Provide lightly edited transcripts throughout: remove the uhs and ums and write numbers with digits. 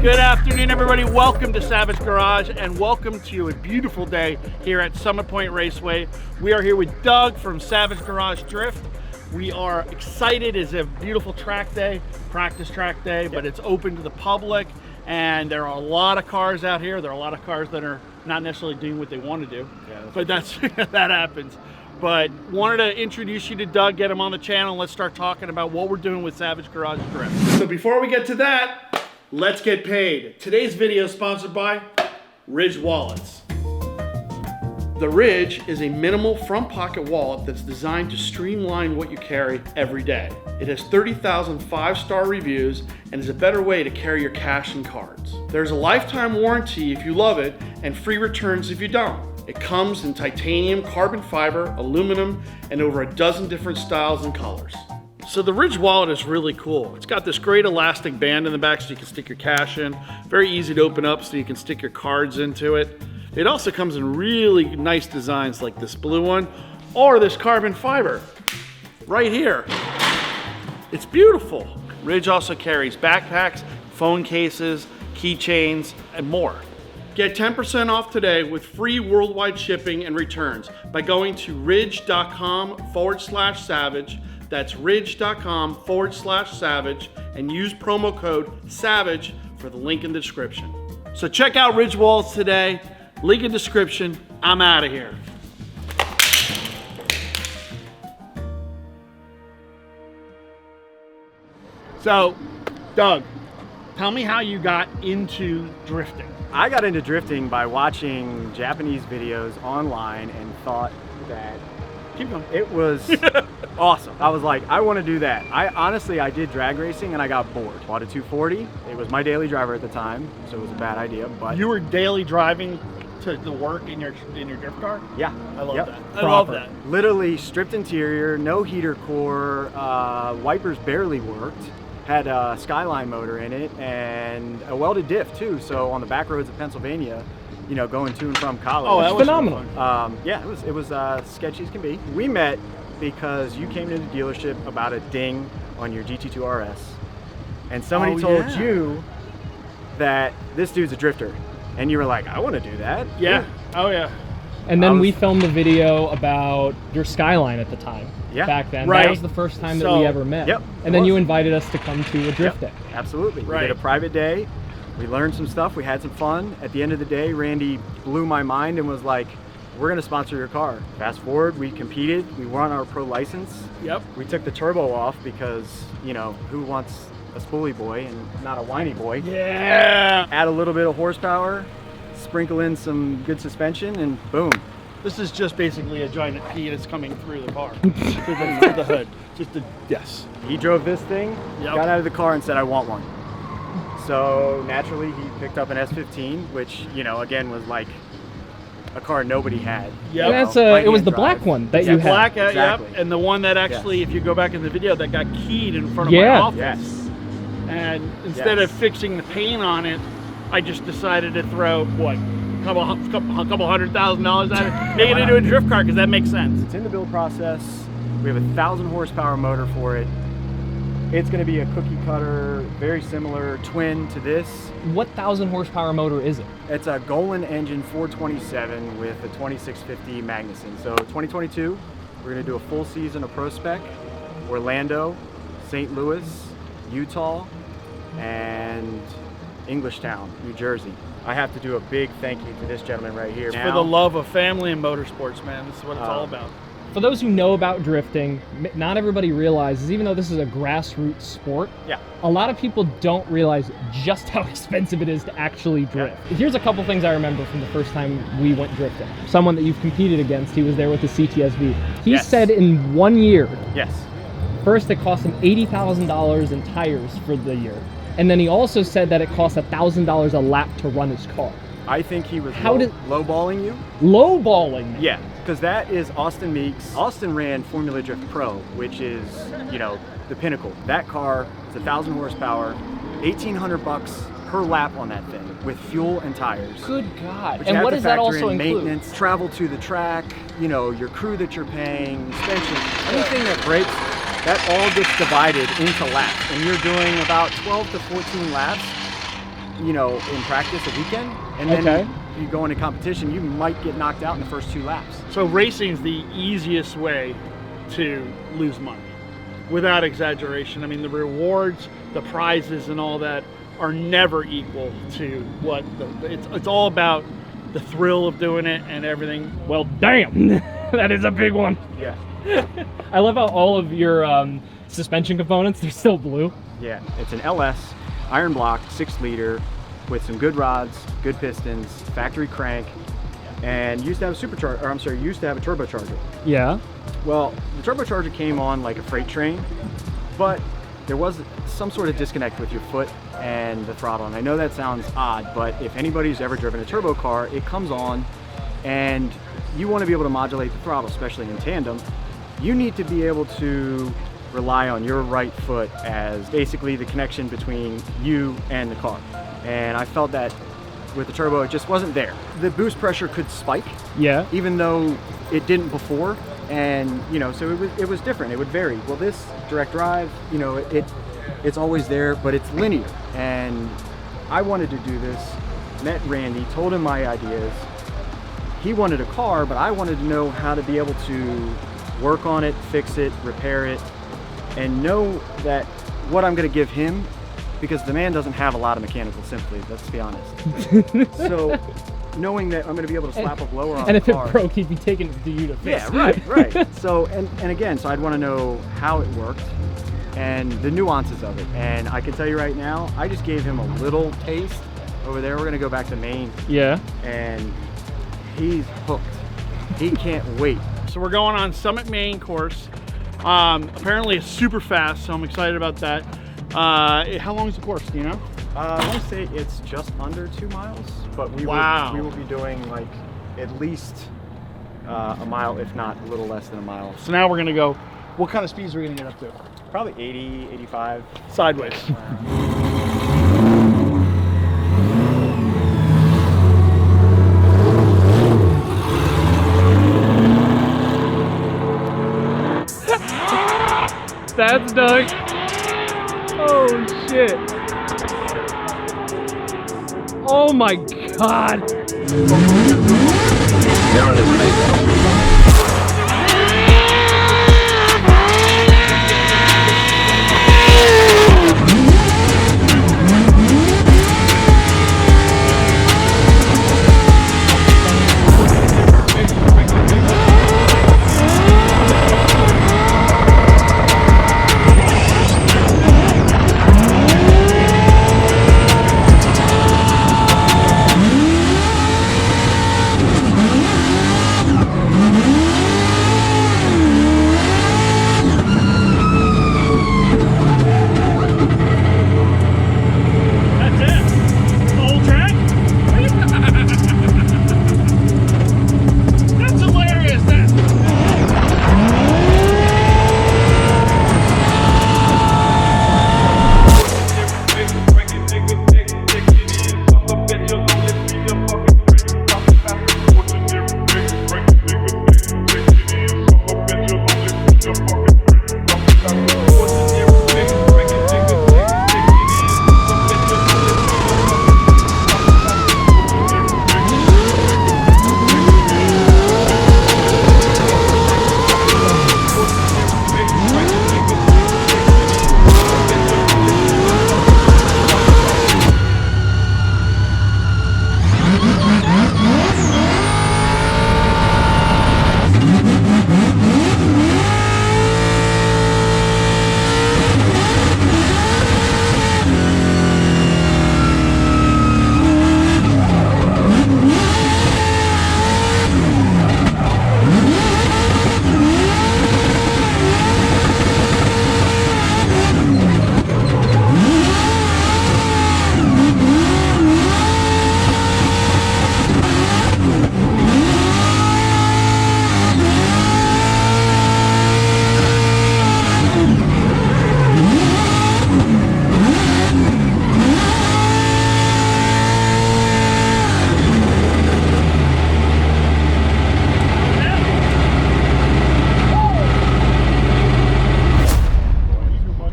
Good afternoon, everybody. Welcome to Savage Garage and welcome to a beautiful day here at Summit Raceway. We are here with Doug from Savage Garage Drift. We are excited. It's a beautiful track day, practice track day, but it's open to the public and there are a lot of cars out here. There are a lot of cars that are not necessarily doing what they want to do, but that's that happens. But wanted to introduce you to Doug, get him on the channel. Let's start talking about what we're doing with Savage Garage Drift. So before we get to that, let's get paid. Today's video is sponsored by Ridge Wallets. The Ridge is a minimal front pocket wallet that's designed to streamline what you carry every day. It has 30,000 5-star reviews and is a better way to carry your cash and cards. There's a lifetime warranty if you love it and free returns if you don't. It comes in titanium, carbon fiber, aluminum, and over a dozen different styles and colors. So the Ridge wallet is really cool. It's got this great elastic band in the back so you can stick your cash in. Very easy to open up so you can stick your cards into it. It also comes in really nice designs like this blue one or this carbon fiber right here. It's beautiful. Ridge also carries backpacks, phone cases, keychains, and more. Get 10% off today with free worldwide shipping and returns by going to ridge.com/savage. That's ridge.com/savage and use promo code SAVAGE for the link in the description. So check out Ridge Wallets today. Link in description. I'm out of here. So, Doug, tell me how you got into drifting. I got into drifting by watching Japanese videos online and thought that it was awesome. I was like, I want to do that. I did drag racing and I got bored. Bought a 240. It was my daily driver at the time, so it was a bad idea. But you were daily driving to the work in your drift car? Yeah. I love that. I love that. Literally stripped interior, no heater core, wipers barely worked. Had a Skyline motor in it and a welded diff too. So on the back roads of Pennsylvania, you know, going to and from college. Oh, that was phenomenal. Yeah, it was sketchy as can be. We met because you came to the dealership about a ding on your GT2 RS, and somebody told you that this dude's a drifter, and you were like, I want to do that. Yeah. Oh yeah. And then we filmed a video about your Skyline at the time. Yeah. Back then. Right. That was the first time that we ever met. Yep. And then you invited us to come to a drift day. Absolutely. Right. We did a private day. We learned some stuff. We had some fun. At the end of the day, Randy blew my mind and was like, we're going to sponsor your car. Fast forward, we competed. We won our pro license. Yep. We took the turbo off because, you know, who wants a spoolie boy and not a whiny boy? Yeah. Add a little bit of horsepower, sprinkle in some good suspension, and boom. This is just basically a giant P that's coming through the car, through the hood. Yes. He drove this thing, got out of the car and said, I want one. So naturally he picked up an S15, which, you know, again was like a car nobody had. Yeah, that's it was the black one that you had. Black, exactly. Yep. And the one that actually, if you go back in the video, that got keyed in front of my office. Yes. And instead of fixing the paint on it, I just decided to throw what? A couple $100,000 at it, make it into a drift car because that makes sense. It's in the build process. We have a 1,000 horsepower motor for it. It's going to be a cookie cutter, very similar twin to this. What 1,000 horsepower motor is it? It's a Golan engine 427 with a 2650 Magnuson. So 2022, we're going to do a full season of Pro Spec, Orlando, St. Louis, Utah, and Englishtown, New Jersey. I have to do a big thank you to this gentleman right here. It's for the love of family and motorsports, man. This is what it's all about. For those who know about drifting, not everybody realizes, even though this is a grassroots sport, a lot of people don't realize just how expensive it is to actually drift. Here's a couple things I remember from the first time we went drifting. Someone that you've competed against, he was there with the CTSV. He said in 1 year, first it cost him $80,000 in tires for the year. And then he also said that it cost $1,000 a lap to run his car. I think he was lowballing you. Lowballing me? Yeah, because that is Austin Meeks. Austin ran Formula Drift Pro, which is, you know, the pinnacle. That car is 1,000 horsepower, $1,800 per lap on that thing with fuel and tires. Good God. But and what does that also include? Maintenance, travel to the track, you know, your crew that you're paying, suspension, anything that breaks. That all gets divided into laps, and you're doing about 12 to 14 laps. you know, in practice a weekend, and then you go into competition, you might get knocked out in the first 2 laps. So racing is the easiest way to lose money, without exaggeration. I mean, the rewards, the prizes and all that are never equal to what it's all about the thrill of doing it and everything. Well, damn, that is a big one. Yeah. I love how all of your suspension components, they're still blue. Yeah, it's an LS iron block 6-liter with some good rods, good pistons, factory crank, and used to have a supercharger, or I'm sorry, used to have a turbocharger. Yeah. Well, the turbocharger came on like a freight train, but there was some sort of disconnect with your foot and the throttle. And I know that sounds odd, but if anybody's ever driven a turbo car, it comes on and you want to be able to modulate the throttle, especially in tandem. You need to be able to rely on your right foot as basically the connection between you and the car. And I felt that with the turbo, it just wasn't there. The boost pressure could spike, even though it didn't before. And, you know, so it was different. It would vary. Well, this direct drive, you know, it's always there, but it's linear. And I wanted to do this, met Randy, told him my ideas. He wanted a car, but I wanted to know how to be able to work on it, fix it, repair it, and know that what I'm going to give him, because the man doesn't have a lot of mechanical sympathy, let's be honest. So knowing that I'm going to be able to slap a blower on the car. And if it broke, he'd be taking it to you to fix. Yeah, right. So, and again, so I'd want to know how it worked and the nuances of it. And I can tell you right now, I just gave him a little taste. Over there, we're going to go back to Maine. Yeah. And he's hooked. He can't wait. So we're going on Summit, Maine course. Apparently it's super fast, so I'm excited about that. How long is the course, do you know? I want to say it's just under 2 miles, but we will be doing like at least a mile, if not a little less than a mile. So now we're gonna go, what kind of speeds are we gonna get up to? Probably 80, 85. Sideways. That's Doug. Oh shit. Oh my god.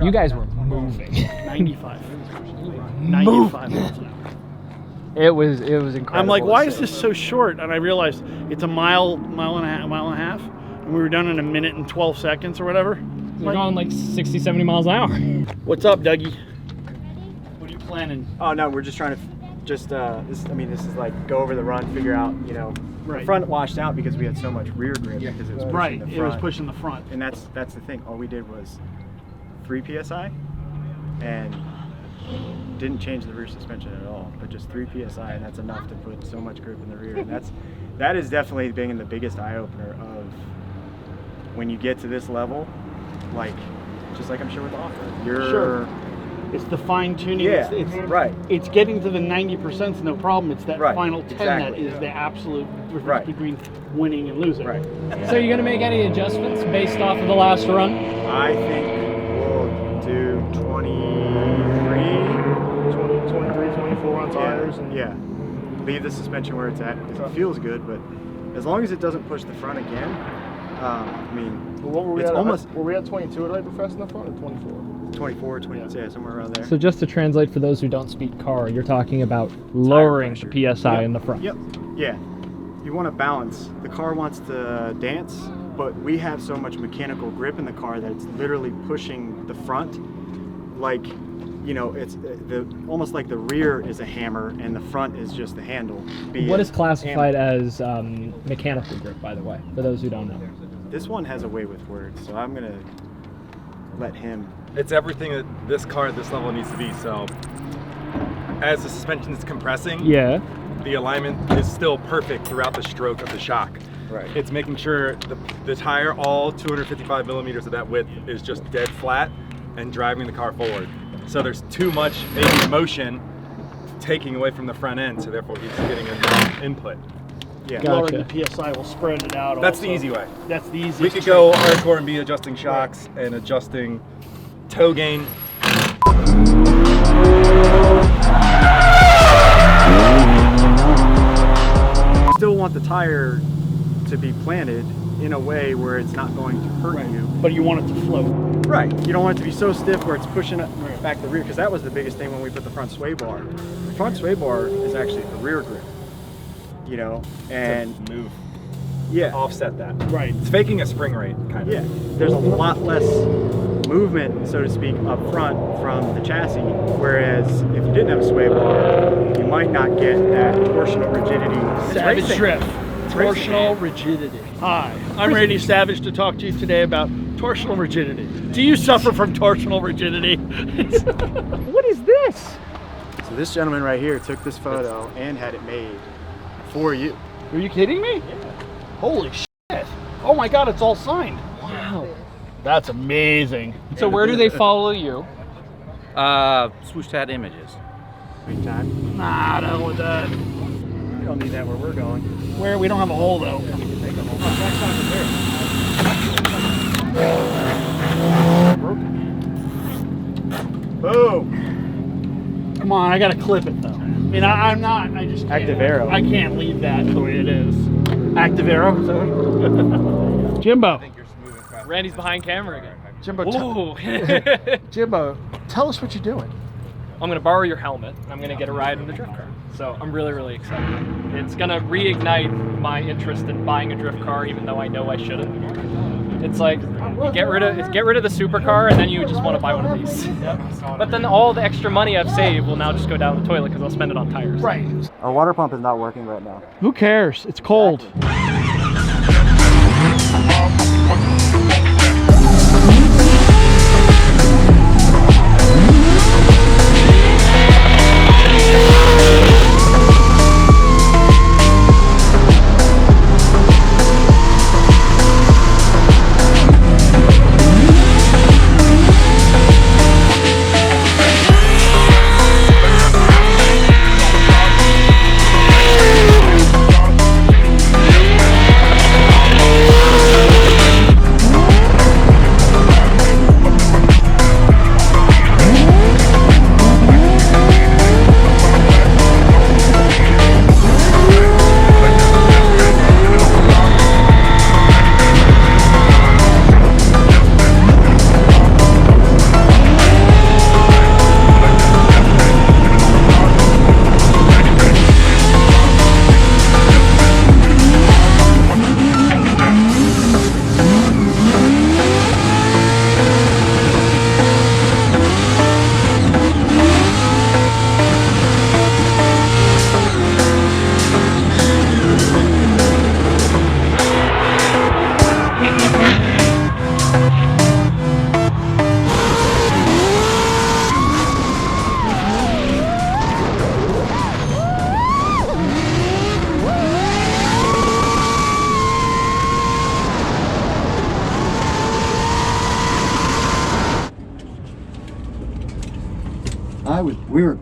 You guys were moving. 95. 95 miles an hour. It was incredible. I'm like, why is this so short? And I realized it's a mile and a half, and we were done in 1 minute and 12 seconds or whatever. We're going like 60, 70 miles an hour. What's up, Dougie? What are you planning? Oh no, we're just trying to this is like go over the run, figure out, you know, Right. the front washed out because we had so much rear grip because it was pushing Right, the front. it was pushing the front. And that's the thing. All we did was 3 psi and didn't change the rear suspension at all, but just 3 psi, and that's enough to put so much grip in the rear. And that is definitely being the biggest eye opener of when you get to this level, like just like I'm sure with the off-road. Sure. It's the fine tuning. Yeah, it's right. It's getting to the 90% 's no problem. It's that Right, final 10 that exactly. is the absolute difference Right. between winning and losing. Right. So you're gonna make any adjustments based off of the last run? I think we'll do 23, 24 on tires. Yeah. Leave the suspension where it's at because it feels good, but as long as it doesn't push the front again, I mean, What were we it's at? almost Were we at 22 today, Professor, in the front, or 24? 24, 20, yeah, somewhere around there. So just to translate for those who don't speak car, you're talking about lowering pressure. the PSI Yep. in the front. Yep. Yeah. You want to balance. The car wants to dance, but we have so much mechanical grip in the car that it's literally pushing the front. Like, you know, it's almost like the rear is a hammer and the front is just the handle. What is classified as mechanical grip, by the way, for those who don't know? This one has a way with words, so I'm gonna let him. It's everything that this car at this level needs to be. So as the suspension is compressing, Yeah. the alignment is still perfect throughout the stroke of the shock. Right. It's making sure the tire, all 255 millimeters of that width, is just dead flat and driving the car forward. So there's too much maybe motion taking away from the front end, so therefore he's getting an input. Yeah. Gotcha. Lowering the PSI will spread it out. That's also. the easy way. That's the easiest. We could go hardcore and be adjusting shocks and adjusting toe gain. Still want the tire to be planted in a way where it's not going to hurt you. But you want it to float. Right. You don't want it to be so stiff where it's pushing up back the rear, because that was the biggest thing when we put the front sway bar. The front sway bar is actually the rear grip, you know, and Move, yeah, offset that. Right. It's faking a spring rate, kind of. yeah. There's a lot less movement, so to speak, up front from the chassis. Whereas if you didn't have a sway bar, you might not get that torsional rigidity. It's Savage racing. drift. It's racing. Torsional rigidity. Hi, I'm Randy Savage to talk to you today about torsional rigidity. Do you suffer from torsional rigidity? What is this? So this gentleman right here took this photo and had it made for you. Are you kidding me? Holy shit. Oh my God, it's all signed. Wow. That's amazing. So where do they follow you? Swoosh Tat Images. Big time. Nah, the hell with that. You don't need that where we're going. Where? We don't have a hole though. Boom. Come on, I gotta clip it though. I mean, I'm not. I just can't. Active arrow. I can't leave that the way it is. Active arrow. So. Jimbo. Randy's behind camera again. Jimbo. Ooh. Jimbo, tell us what you're doing. I'm gonna borrow your helmet. I'm gonna get a ride in the drift car. So I'm really, really excited. It's gonna reignite my interest in buying a drift car, even though I know I shouldn't. It's like you get rid of the supercar, and then you just want to buy one of these. But then all the extra money I've saved will now just go down the toilet because I'll spend it on tires. Right. Our water pump is not working right now. Who cares? It's cold.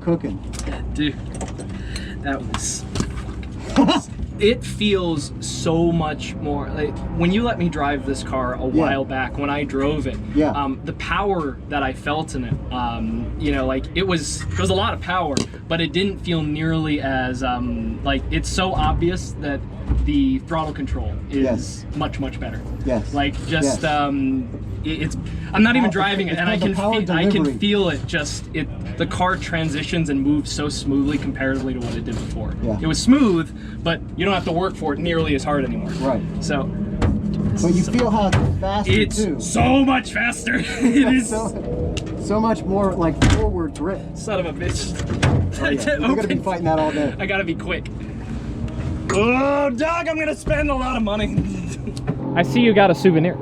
cooking. Dude, that was... It feels so much more like when you let me drive this car a while back when I drove it. The power that I felt in it, you know, like it was a lot of power, but it didn't feel nearly as like it's so obvious that the throttle control is much better. Like just it's I'm not even driving it, and I can feel it. Just the car transitions and moves so smoothly comparatively to what it did before. It was smooth, but you don't have to work for it nearly as hard anymore. Right. So. But you feel how fast it's too. So much faster. It is so much more like forward drift. Son of a bitch. Oh, yeah. You're gonna be fighting that all day. I gotta be quick. Oh, Doug, I'm gonna spend a lot of money. I see you got a souvenir.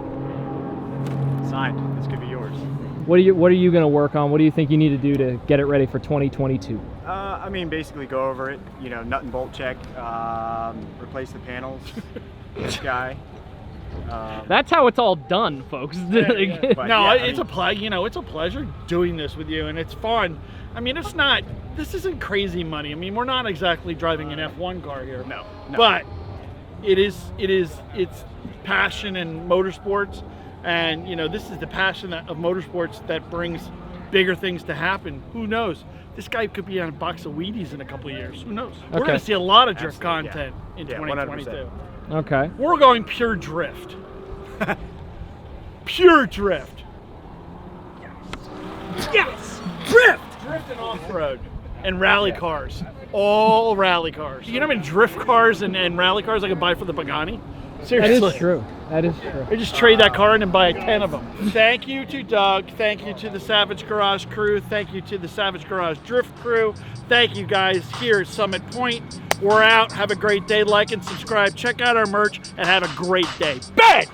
Signed. This could be yours. What are you gonna work on? What do you think you need to do to get it ready for 2022? I mean, basically go over it. You know, nut and bolt check. Replace the panels. This guy. That's how it's all done, folks. It's a pleasure doing this with you, and it's fun. I mean, this isn't crazy money. I mean, we're not exactly driving an F1 car here. No. But it's passion and motorsports, and you know, this is the passion of motorsports that brings bigger things to happen. Who knows? This guy could be on a box of Wheaties in a couple of years. Who knows? We're going to see a lot of drift content in 2022. 100%. Okay. We're going pure drift. Pure drift. Yes! Drift! Drift and off-road. And rally cars. All rally cars. You know how many drift cars and rally cars I could buy for the Pagani? Seriously. That is true. That is true. I just trade that car in and buy 10 of them. Thank you to Doug. Thank you to the Savage Garage crew. Thank you to the Savage Garage Drift crew. Thank you guys here at Summit Point. We're out. Have a great day. Like and subscribe. Check out our merch and have a great day. Bang!